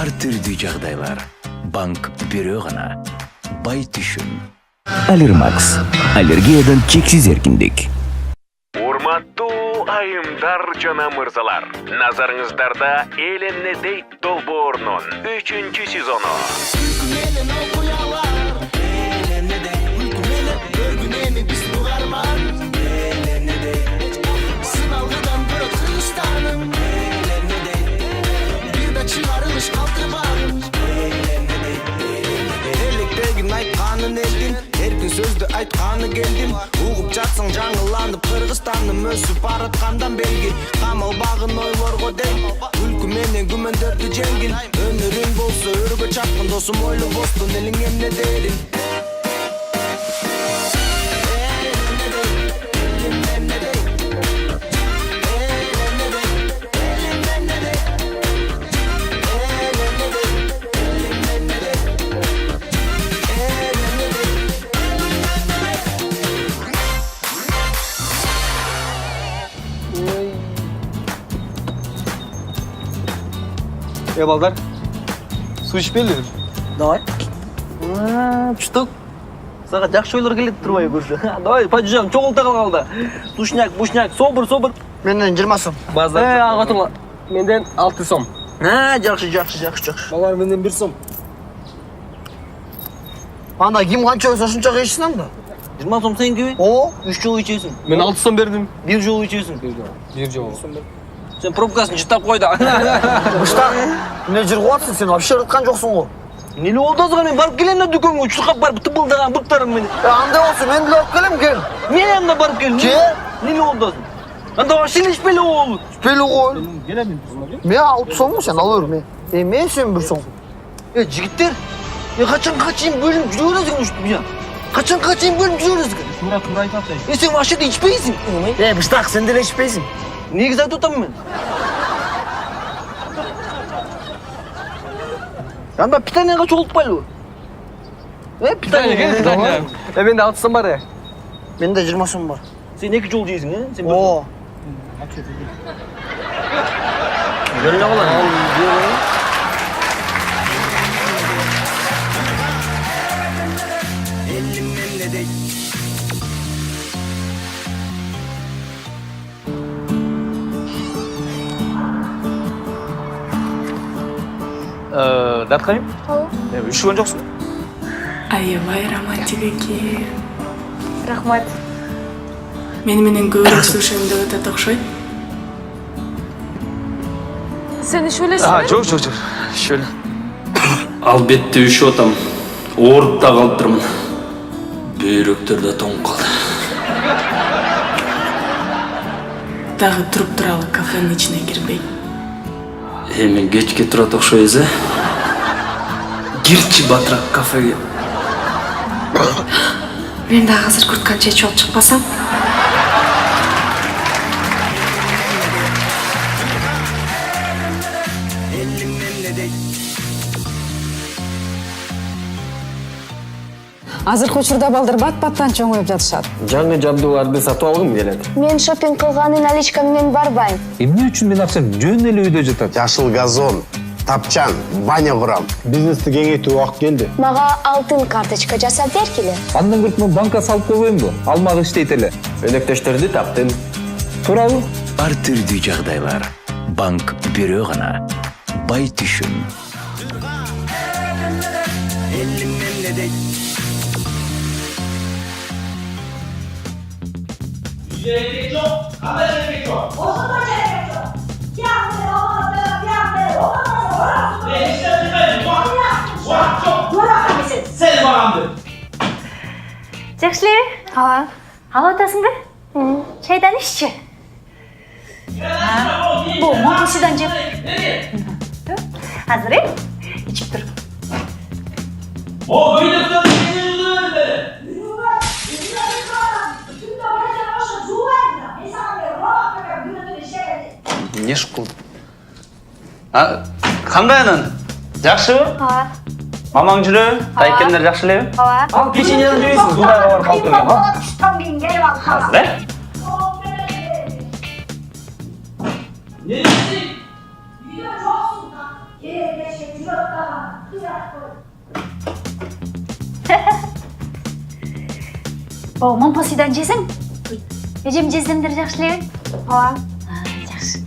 ар түрдүү жагдайлар. Банк бирөө гана. Бай түшүн. Алирмакс. Аллергиядан чексиз эркиндик. Урматтуу айымдар жана мырзалар. Назарыңыздарда Эленедей долбоорунун 3-чү сезону. Erkin sözdü aytqаны келдим. Угуп жатсаң жаңыланып, Кыргызстаным өсүп бараткандан белги. Камал багын ойлорго дейм. Күлкү менен күмөндөрдү жеңгин. Өнөрүң болсо өргө чапкын, досум ойлоп бостун, элиң эмне дерин? Балдар, су ішпей деdim. Давай. Түштік. Саға жақшы ойлар келеді тұрмай көрші. Давай, паджам, чоғылта қалғалда. Сушняк, бушняк, собыр. Менден 20 сом. Базар. Аға тұрла. Менден 6 сом. Жақсы. Балар менден 1 сом. Анда ким канча өсө ушунча ичсиң анда? 20 сом сен кебей? О, 3 жол ичесің. Мен 6 сом бердім. 1 жол ичесің. 1 жол. Сен пробкасын жыттап қойды. Быштак, эмне жыргып атсың сен? Вообще ырыткан жоксуң го. Нелі олды азыға мен барып келем да дүкенге, чұрқап барып тыбылдаған бұттарым мені. Андай болсо мен деле алып келем, кел. Мен анда барып келем. Кел. Нелі олды азын? Анда вообще ішпелі ол. Спели кой. Мен 6 соммун, сен ал бер. Мен сен 1 сом. Жігіттер, қачанға чейін бөлініп жүре бересің ұшты бұя? Қачанға чейін бөлініп жүре бересің? Тура айтасың. Сен вообще де ішпейсің. Быштак, сен деле ичпейсиң. Негіз айтып отамын мен. Анда питанияға чоғылтпайлы. Питание. Менде 6 сом бар. Менде 20 сом бар. Сен 2 жол жейсің, сен О. Жөніне қалан. Датқайым? Үшіген жоқсың? Аябай романтик екен. Рахмат. Меніменен көбірек слушайымды өтеді оқшой. Сен іш өлесің бе? Жоқ. Шөлі. Албетте үші отам. Орып та қалып тұрмын. Бүйректер де тоңып қалды. Дағы тұрып тұралы кафенің ішіне кірбей. Мен кечке тұрады оқшойыз, Кирчи батырақ кафеге. Мен да қазір күрткан чечіп алып шықпасам. Азыркы учурда балдар бат-баттан чоңоюп жатышат. Жаңы жабдууларды сатып алгым келет. Мен шопинг кылганы наличка менен барбайм. Эмне үчүн мен акчам жөн эле үйдө жатат? Жашыл газон, тапчан, баня курам. Бизнести кеңейтүү убакыт келди. Мага алтын карточка жасап бергиле. Андан көрк мен банкка салып койбоймбу? Алмак иштейт эле. Өнөктөштөрдү таптым. Туурабы? Ар түрдүү жагдайлар. Банк бирөө гана. Бай түшүн. Жақсы эле? Ооба. Ал атасың да? Чайдан иччи. Бул мусудан жеп. Азыр ичип тур. Не школ? Қандай анан? Жақшыбы? Ооба. Мамаң жүрө? Тайкендер жақшы элеби? Ооба. Ал печеньені жейсің, Дубайға барып қалып тұрған, Болады, түштан кейін келіп алып қалам. Ne? Үйде жоқсың. Керек О, момпасыйдан жесең? Эжем жесемдер жакшы эле. Ооба. Жакшы.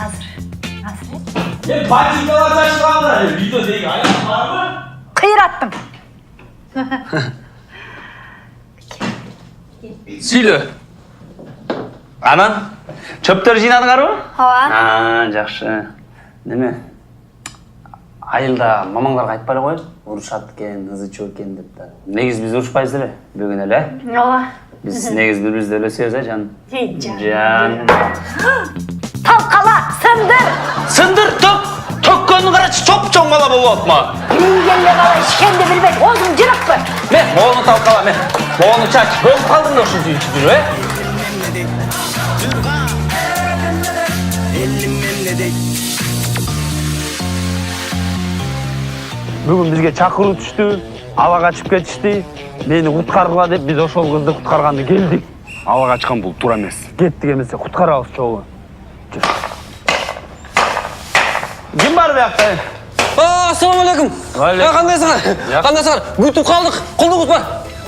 Азыр. Батикалар ташканда видео деги аяк барбы? Кыйраттым. Сүйлө. Анан, чөптөр жыйнадыңарбы? Ооба. Жакшы. Неме? Айылда мамаңдарга айтпай эле коюп, урушат экен, ызычуу экен деп да. Негиз биз урушпайбыз эле, бүгүн эле. Ооба. Биз негиз бири-бирибизди өлөсөбүз, жан. Жан. Талкала, сындыр. Сындыр төккөнүн карачы чоп-чоң бала болуп атма. Билгенде бала ишкенди билбейт, озуң жыракпы? Мен моуну талкала, мен. Моуну чач, көз калдың да ушунчу жүрүп, Бүгүн бизге чакыруу түштү, ала качып кетишти. Мени куткаргыла деп биз ошол кызды куткарганды келдик. Ала качкан бул туура эмес. Кеттик эмесе куткарабыз чогуу. Ким бар биякта? Ассаламу алейкум. Кандайсыңар? Кандайсыңар? Күтүп калдык.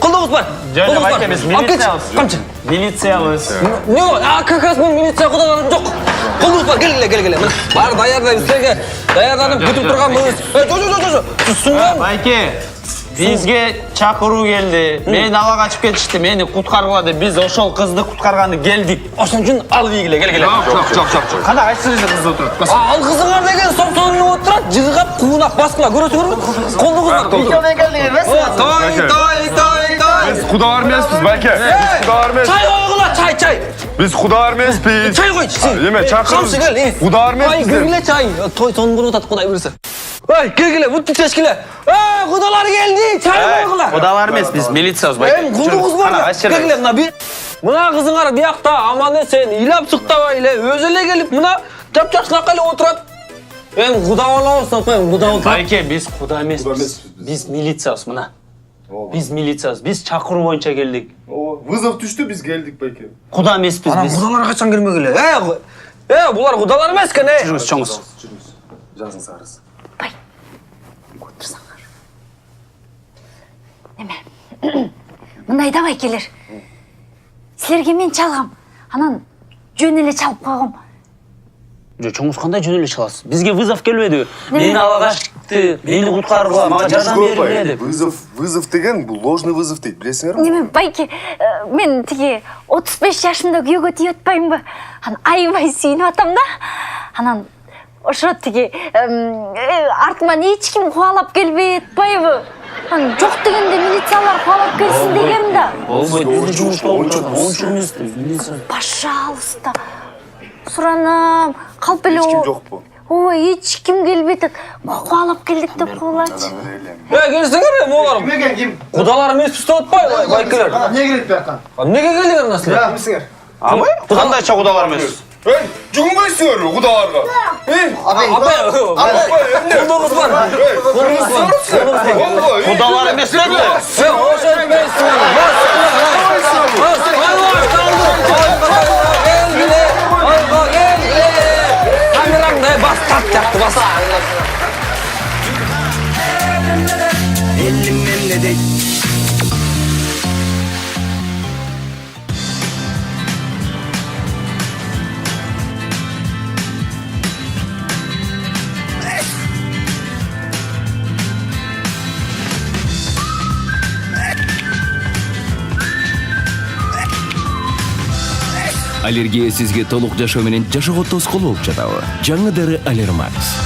Кулдугуз бар. Жөн байке, биз милициябыз. Камчы. Милициябыз. Не бол? Как раз мен милиция кудаган жок. Кулдугуз бар. Келгиле. Мына бар даярдайбыз силерге. Даярданып күтүп турганбыз. Жо. Суңган. Байке, бизге чакыруу келди. Мени ала качып кетишти. Мени куткаргыла деп биз ошол кызды куткарганды келдик. Ошон үчүн ал ийгиле. Келгиле. Жок. Кандай кайсыңыз кызды отурат? Ал кызыңар деген соң отурат. Жыгап куунап баскыла. Көрөсүңөрбү? Колдугуз бар. Видеомен келдик эмес? Биз кудалар эмеспиз, байке. Биз кудалар эмес. Чай койгула, чай. Биз кудалар эмеспиз. Чай койчу. Эме чакырып. Кудалар эмеспиз. Келгиле чай. Той соңгур атат Кудай буйрса. Келгиле, бутты чечкиле. Кудалар келди. Чай койгула. Кудалар эмес, биз милициябыз байке. Кулдугуз бар. Келгиле мына бир. Мына кызыңар биякта аман эсен, ыйлап сыктабай эле, өзү эле келип мына жапжакшынакай эле отурат. Эми куда болобуз деп коем, куда отурат. Байке, биз куда эмеспиз. Биз милициябыз мына. Биз милициябыз, биз чакыруу боюнча келдик. Вызов түштү, биз келдик, байке. Куда эмеспиз биз. Кудалар качан келмегиле? Булар кудалар эмес экен, Жүрүңүз, чоңуз. Жазыңыз. Бай. Отурсаңар. Неме? Мындай да байкелер. Силерге мен чалгам. Анан жөн эле чалып койгом. Чоңуз кандай жөн эле чаласыз? Бизге вызов келбеди. Мени ала качты, мени куткаргыла, мага жардам бергиле деп. Вызов деген бул ложный вызов дейт, билесиңерби? Неме байке, мен тиги 35 жашымда күйөөгө тийип атпаймынбы? Анан аябай сүйүнүп атам да. Анан ошо тиги артыман эч ким кубалап келбей атпайбы? Анан жок дегенде милициялар кубалап келсин дегем да. Болбойт, бизди жумуштап ончо эмес. Пожалуйста. Суранам, калп эле. Эч ким жокпу? Ой, эч ким келбейт. Кубалап келдик деп койлачы. келсеңер молар. Кимге келдим? Кудалар эмеспиз деп атпайбы, байкелер? Эмне керек бияка? Эмнеге келдиңер мына силер? Кимсиңер? Амы? Кандайча кудалар эмес? Жүгүнбөйсүңөрбү кудаларга? Кулдугуз бар. Кудалар эмес деди. Ошо камераңды бас тартты, бас. Элим эмне дейт? Аллергия сизге толук жашоо менен жашоого тоскоол болуп жатабы? Жаңы дары Алермакс.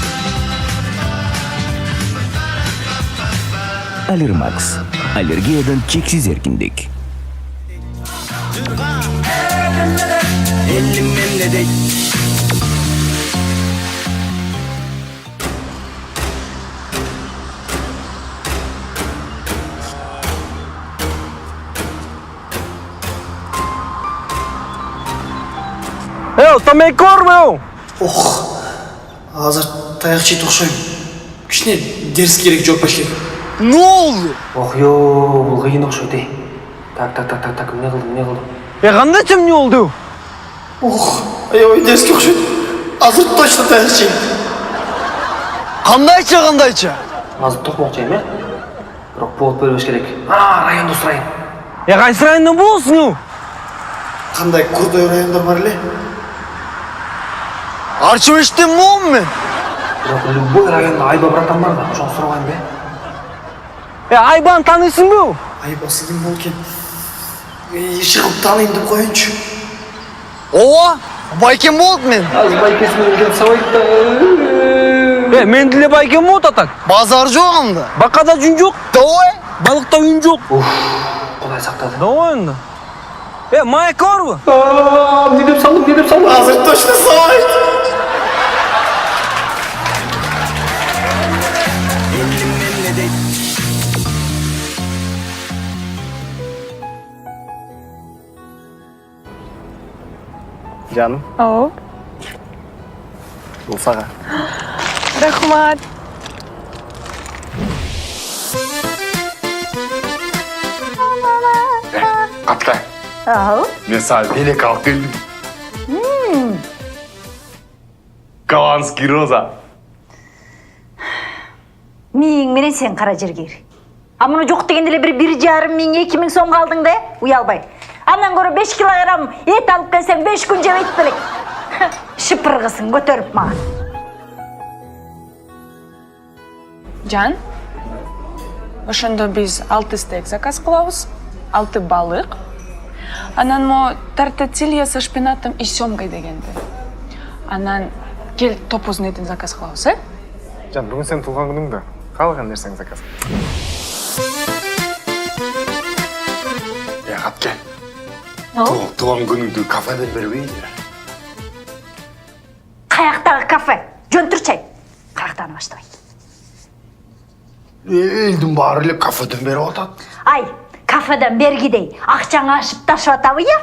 Алермакс. Аллергиядан чексиз эркиндик. Элим эмне дейт? Тамек көрмөу. Азыр таяк жейт окшойм. Кичине дерс керек жок башке. Не болду? Ох, бул кыйын окшойт эй. Так, эмне кылдым? Кандайча эмне болду? Ох, аябай дерске окшойт. азыр точно таяқ жеймін. Қандайча? азыр тоқмақ жайым, бирок повод бербеш керек. Районду сурайын. Кайсы райондан болсун у? Қандай курдай райондар бар эле? Арчыбештен моом мен. Бирок любой районда Айба братан бар да, ошону сурабайм бе. Айбаны таанысыңбы? Айбасы ким болду экен? Чыгып таанайын деп коеюнчу. Ооба, байкем болот мен. Азыр байкеси менен келип сабайт да. Мен деле байкем болот атат. Базар жоқ анда. Бакада жүн жок, Давай. балыкта үн жок. Кудай сактады. Давай енді. Маяк барбы? Не деп салдым? Азыр точно сабайт. Жаным, О, бұл саға. рахмат. Аткай, Ау. мен саған белек алып келдім. Голландский роза. Миң менен сен қара жерге кир. А мұны жоқ дегенде эле бир 1,5 миң 2 миң сомго алдың да, уялбай. Андан көрө 5 килограмм эт алып келсең 5 күн жебейт белек. Шыпыргысың көтөрүп мага. Жан, ошондо биз 6 стейк заказ кылабыз, 6 балык. Анан мо тартатилья со шпинатом и сёмкой дегенди. Анан кел топуздун этин заказ кылабыз, Жан, бүгін сен туған күніңді. Қалған нерсең заказ. Аткай, туған күніңді кафеден бербейді. Каяктагы кафе? Жөн турчай. Каяктан баштабай. Елдің бары эле кафеден беріп атат. Ай, кафеден бергидей. Акчаңы ашып ташып атабы, я?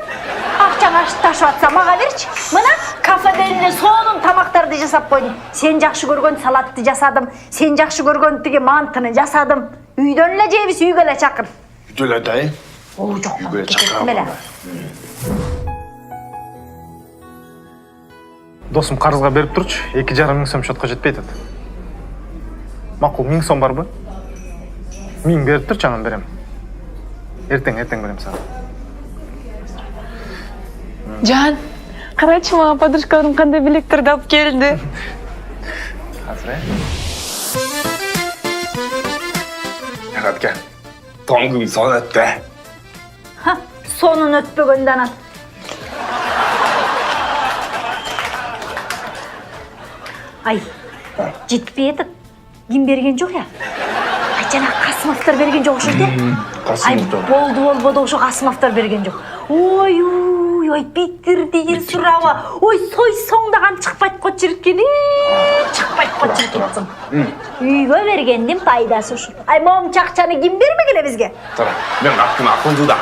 Акчаңы ашып ташып атса мага берчи. Мына кафеден эле сонун тамактарды жасап койдум. Сен жакшы көргөн салатты жасадым. Сен жакшы көргөн тиги мантыны жасадым. Үйдөн эле жейбиз, үйгө эле чакыр. Үйдө эле атайын. О, жок, Үйгө чакырам. Досым қарызға беріп тұрчу, 2,5 мың сом шотқа жетпей атат. Мақұл, 1000 сом бар бы? 1000 беріп тұрчу, анан берем. Ертең берем саған. Жан, карачы мага подружкаларым кандай билектерди алып келди. Азыр, Атка, туған күн сон өтті. Сонун өтпөгөндө анан. Ай, жетпей етіп, ким берген жоқ я? Ай, жана Қасымовтар берген жоқ ошо де? Ай, болду ошо Қасымовтар берген жоқ. Ой, битир деген сурабы. Ой, сойсоңдаган чыкпайт кочиркен. Чыкпайт кочиркенсиң. Үйгө бергендин пайдасы ушул. Ай, момча акчаны ким бермек эле бизге? Тора, мен аттым акылды да.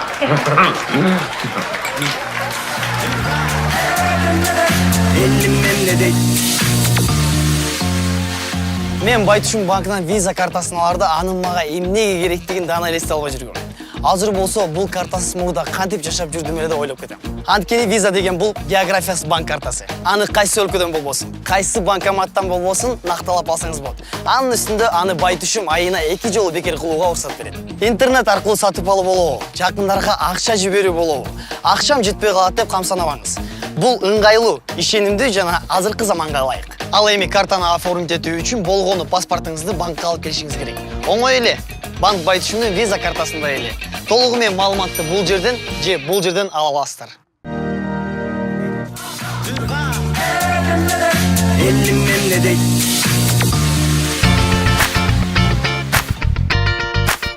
Мен Байтушум банкынан виза картасын аларды, анын мага эмнеге керектигин дана элестете албай жүргөм. Азыр болсо бул картасыз мурда кантип жашап жүрдүм эле деп ойлоп кетем. Анткени виза деген бул географиясыз банк картасы. Аны кайсы өлкөдөн болбосун, кайсы банкоматтан болбосун накталап алсаңыз болот. Анын үстүндө аны Байтушум айына 2 жолу бекер кылууга уруксат берет. Интернет аркылуу сатып алып болобу, жакындарга акча жиберүү болобу. Акчам жетпей калат деп камсанабаңыз. Бул ыңгайлуу, ишенимдүү жана азыркы заманга ылайык. Ал эми картаны оформить этүү үчүн болгону паспортуңузду банкка алып келишиңиз керек. Оңой эле. Банк Байтушумдун виза картасында эле. Толугу менен маалыматты бул жерден ала аласыздар.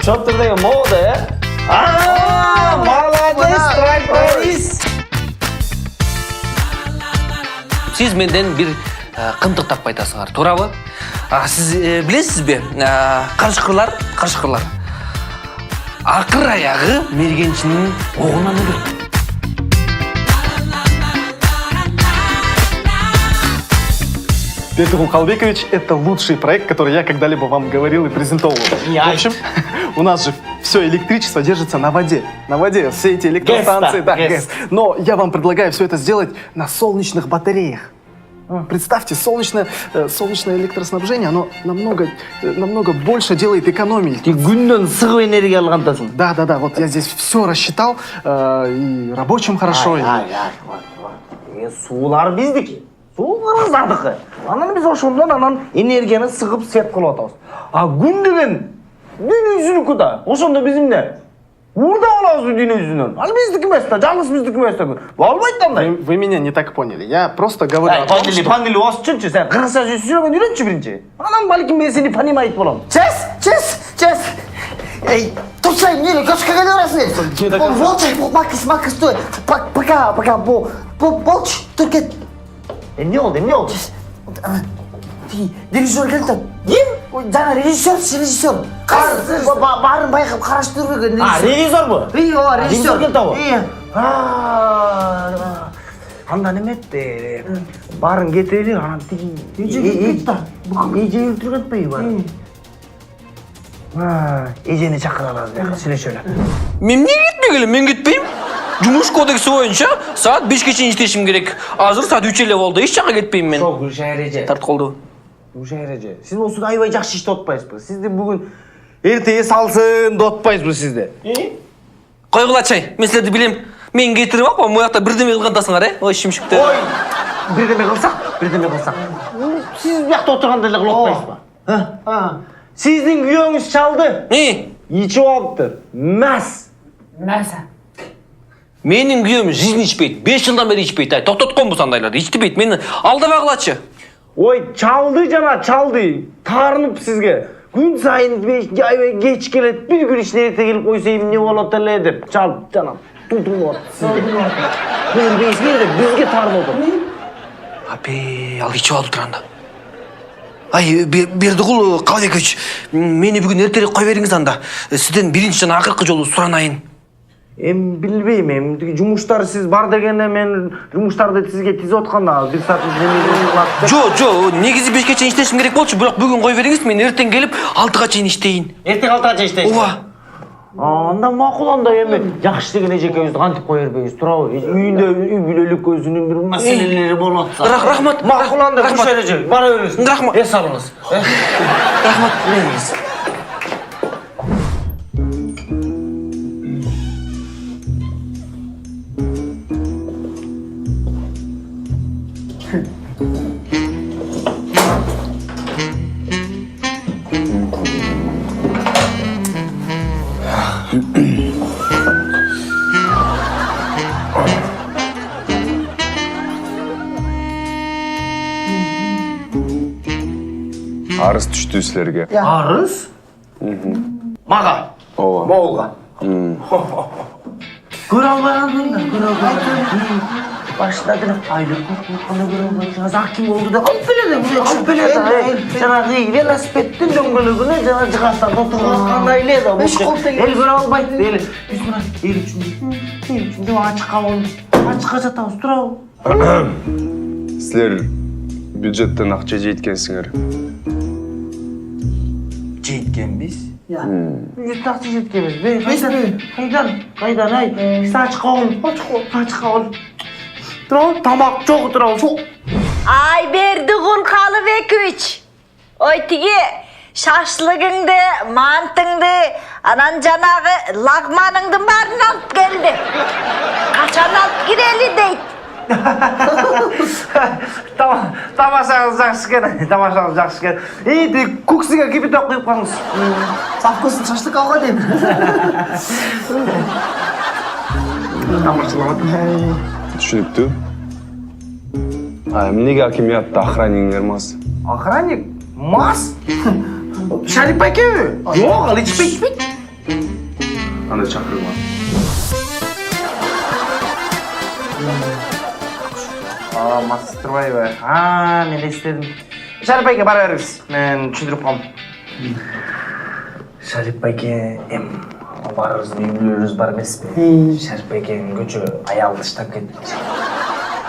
Чоптыр деген мода, молодец, тракторист. Сиз менден бир кымтык таппай атасыңар, туурабы? Сиз билесизби? Карышкырлар акыр аягы мергенчинин огунан өлөт. Петр Халбекович, это лучший проект, который я когда-либо вам говорил и презентовал. В общем, у нас же все электричество держится на воде. На воде все эти электростанции, ГЭС. Но я вам предлагаю все это сделать на солнечных батареях. Представьте, солнечное электроснабжение, оно намного больше делает экономии. Тик күндөн сыгып энергия алгандасың. Да, вот я здесь все рассчитал, и рабочим хорошо. Суулар биздики. Сууларыңыздардыкы. Анан биз ошондон анан энергияны сыгып свет кылып атабыз. А күн деген дүйнөсүнүкү да. Ошондо биз эмне? Урда алабыз дүйнөсүнөн. Ал биздики эмес да, жалгыз биздики эмес да. Болбойт андай. Вы меня не так поняли. Я просто говорю о том, что... Панели осчунчу, сен кыргызча сөйлөгөн үйрөнчү биринчи. Анан балким мен сени понимать болом. Чес! Эй, тупсай, мне кошка говорила, волчек, макас, стой. Пока, волч, только... Не oldu? Режиссер келді. Ой, жаңа режиссер. Барын байқап қараштыру керек. Режиссер бу? Режиссер келді ау? Анда неметти? Барын кетели, анан тиги... Эже өлтүрүп кетпейби барын? Эжени чакыра алабыз, сүйлөшөлү. Мен эмне кетпегиле? Мен кетпейм. Жумуш кодекси боюнча саат 5ке чейин иштешим керек. Азыр саат 3 эле болду. Эч жака кетпейм мен. Жок, Гүлшайыр эже. Тарт колду. Гүлшайыр эже. Сиз осуна аябай жакшы иштеп атпайсызбы? Сизди бүгүн эртеге салсын деп атпайсызбы сизди? Койгула чай. Мен силерди билем. Мен кетирип алып, буякта бирдеме кылгандасыңар, Ой, шимшиктер. Ой, бирдеме кылсак. Сиз буякта отурганда эле кылып атпайсызбы? Сиздин күйөөңүз чалды. Ичип алыптыр. Мас. Менин күйөөм жизнь ичпейт. 5 жылдан бери ичпейт. Токтоткон бу сандайларды. Ичтибейт. Мени алдабагылачы. Ой, чалды. Таарынып сизге. Күн сайын аябай кеч келет. Bir gün işine erте келип койсо эмне болот эле деп. Чалып жанам. Тутулуп атат. Бербейсиңер деп бизге таарынып атат. Апе, ал ичип алып турганда. Ай, Бердигул Калбекович, мени бүгүн эртерээк кой бериңиз анда. Сизден биринчи жана акыркы жолу суранайын. Билбейм, жумуштар сиз бар дегенде мен жумуштарды сизге тизип атканда бир саат Жо, негизи 5ке чейин иштешим керек болчу, бирок бүгүн кой бериңиз, мен эртең келип 6га чейин иштейин. Эртең 6га чейин иштейсиз? Ооба. Анда макул анда эми жакшы деген эжекебизди кантип кой бербейбиз, турабы? Үйүндө үй бүлөлүк өзүнүн бир маселелери болуп атса. Рахмат. Макул анда Гүлшайыр эже, бара бериңиз. Рахмат. Эс алыңыз. Рахмат. Бериңиз. Арыз түштү силерге. Арыз? Мага? Ооба. Моголга. Көрө албайгандыр. Башында деле айдыр кандай көрө албайсың. Аким болду да алып келет. Жанагы велосипедтин дөңгөлөгүнө жана жыгастан отургандай эле да. Эл көрө албайт эле. Биз мына эл үчүн деп ачыкка жатабыз, турабы? Силер бюджеттен акча жейткенсиңер. Жейткенбиз? Бюджеттен акча жейткенбиз. Кайдан, ай? Сиз ачыкка бол. Турабы, тамак жок турабы. Ай, Бердигул Калыбекович. Ой, тиги шашлыгыңды, мантыңды, анан жанагы лагманыңдын баарын алып келди. Качан алып кирели дейт. Тамашаңыз жакшы экен. Тик куксиге кипяток куюп коюңуз. Сапкосын шашлык алга дейм. Түшүнүктүү. Эмнеге акимиятта охранниктер мас? Охранник? Мас? Шарип байкеби? Жок, ал ичпейт. Анда чакырма. Мас Турбаева. Мен эстедим. Шарип байке бара бериңиз. Мен түшүндүрүп коем. Шарип байке, барыбыздын үй бүлөлөрүбүз бар эмеспи? Шарип байкенин көчө аялды таштап кетти.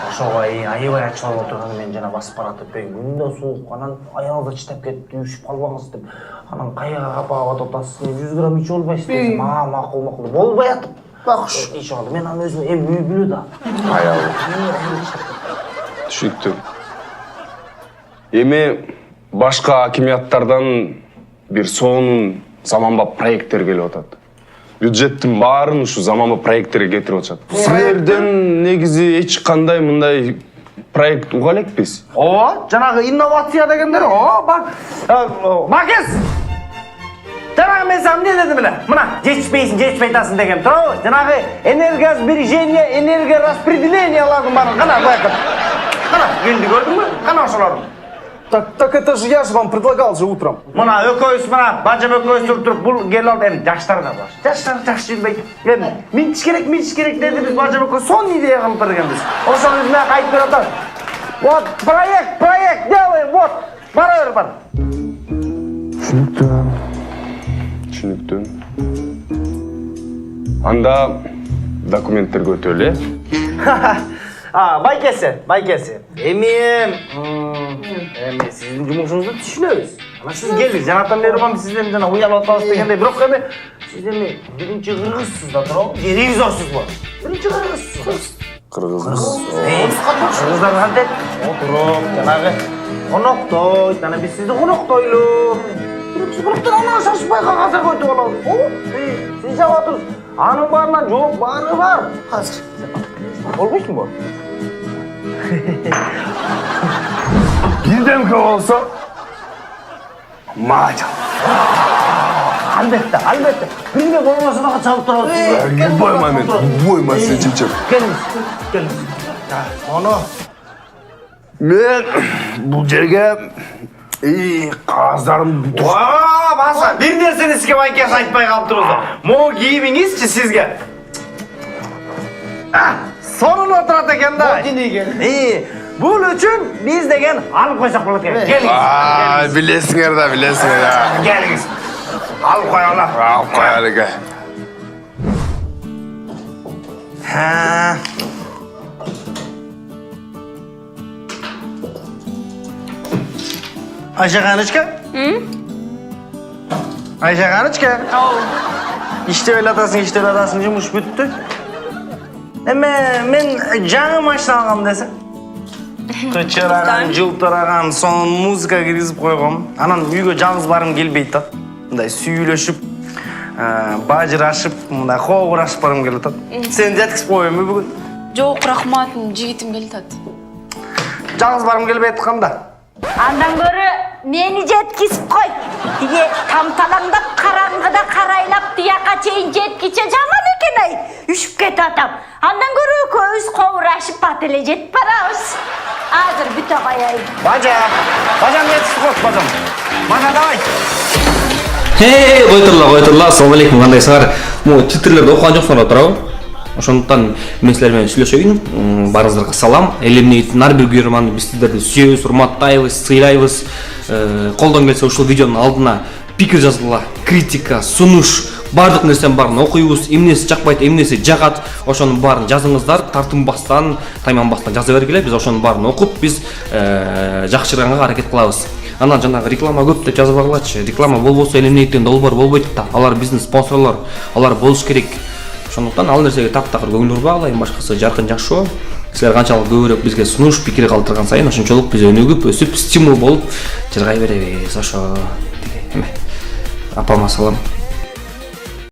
Ошого аябай ачылып отурганда мен жана басып баратып, күндө суук, анан аялды таштап кетти, үшүп калбаңыз деп. Анан каяга капап атасыз, 100 грамм ичип албайсыз десем, макул, болбой атып. Бакуш, ичип алды. Мен аны өзүм үй бүлө да. Аялы. Түшүнүктүү. Эми башка акимияттардан бир сонун заманбап проекттер келип атат. Бюджеттин баарын ушу заманбап проекттерге кетирип атышат. Силерден негизи эч кандай мындай проект уга элекпиз. Ооба, жанагы инновация дегендер, Макес! Жанагы мен саған не дедім біле? Мына, жетішпейсің, жетішпей атасың деген. Тұра, жанагы энергосбережение, энергораспределениялардың барын қана байқап. Қана, келді көрдің бе? Қана ошолардың. Так это же я же вам предлагал же утром. Мына өкөйүз, мына бажым өкөйүз тұрып, бұл келіп алды. Эми жаштар да бар. Жаштар жакшы жүрбейт. Эми минтиш керек деди биз бажым өкөйүз сон идея кылып бергенбиз. Ошону биз мына айтып берип атат. Вот проект делаем, вот. Бара бар. Түшүнүктүү. Анда документтерге өтөлү. Байкесі. Эми сіздің жұмысыңызды түшінеміз. Сіз келдіңіз, жанаттан бері бам сізден жана уялып атабыз дегенде, бирок эми сіз эми биринчи кыргызсыз да тура, ревизорсуз бу. Биринчи кыргызсыз. Кыргызбыз. Кыргыздар кантет? Отуруп, жанагы коноктойт, анан биз сизди коноктойлу. Биринчи кыргыздан анан шашпай кагазга өтүп алабыз. Сиз жап атырсыз. Анын баарынан жооп баары бар. Азыр. Болбойсуң бу? Бирдемке болсо мажа. Албетте. Бирге болмаса да чалып турабыз. Бойма сен чечеп. Келиңиз. Моно. Мен бул жерге кагаздарым Баса, бир нерсени сизге байкес айтпай калыптырбыз. Могу кийимиңизчи сизге. Сонун отурат экен да. Бул үчүн биз деген алып койсок болот экен. Келиңиз. Билесиңер да. Келиңиз. Алып коелу. Алып коелу эке. Ayşe Kanıçka? Ayşe Kanıçka? İşte öyle atasın, жумуш бүттү. Men жаңы машина алгам десең. Кычыраган, жылтыраган, сонун музыка киргизип койгом. Анан үйгө жалгыз барым келбейт да. Мындай сүйлөшүп, бажырашып, мындай кобурашып барым келет. Сен жеткизип коеюңбу бүгүн? Жок, рахмат, жигитим келет. Жалгыз барым келбейт канда? Андан көрі мені жеткізіп қой. Тиге тамталаңдап қараңғыда қарайлап тияқа чейін жеткіше жаман екен ай. Үшіп кет атам. Андан көрі көз қоурашып батылы жет барауыз. Азыр бүті қаяйын. Бажам жеткізіп қош, бажам. Бажа давай. Қойтырла, ассалаумағалейкум, қандайсыңар? Титрлерді оқыған жоқсыңар отырау. Ошондуктан мен силер менен сүйлөшөйүн. Баарыңыздарга салам. Элимне ар бир көрөрман биз сиздерди сүйөбүз, урматтайбыз, сыйлайбыз. Колдон келсе ушул видеонун алдына пикир жазгыла, критика, сунуш, бардык нерсенин баарын окуйбуз. Эмнеси жакпайт, эмнеси жагат, ошонун баарын жазыңыздар. Тартынбастан, тайманбастан жаза бергиле. Биз ошонун баарын окуп, биз жакшырганга аракет кылабыз. Анан жанагы реклама көп деп жазып алгылачы. Реклама болбосо элимнейтен долбоор болбойт да. Алар биздин спонсорлор, алар болуш керек. Ошондуктан ал нерсеге таптакыр көңүл бурбагыла, эми башкасы жаркын жакшы. Силер канчалык көбүрөөк бизге сунуш, пикир калтырган сайын ошончолук биз өнүгүп, өсүп, стимул болуп жыргай беребиз. Ошо. Эме. Апама салам.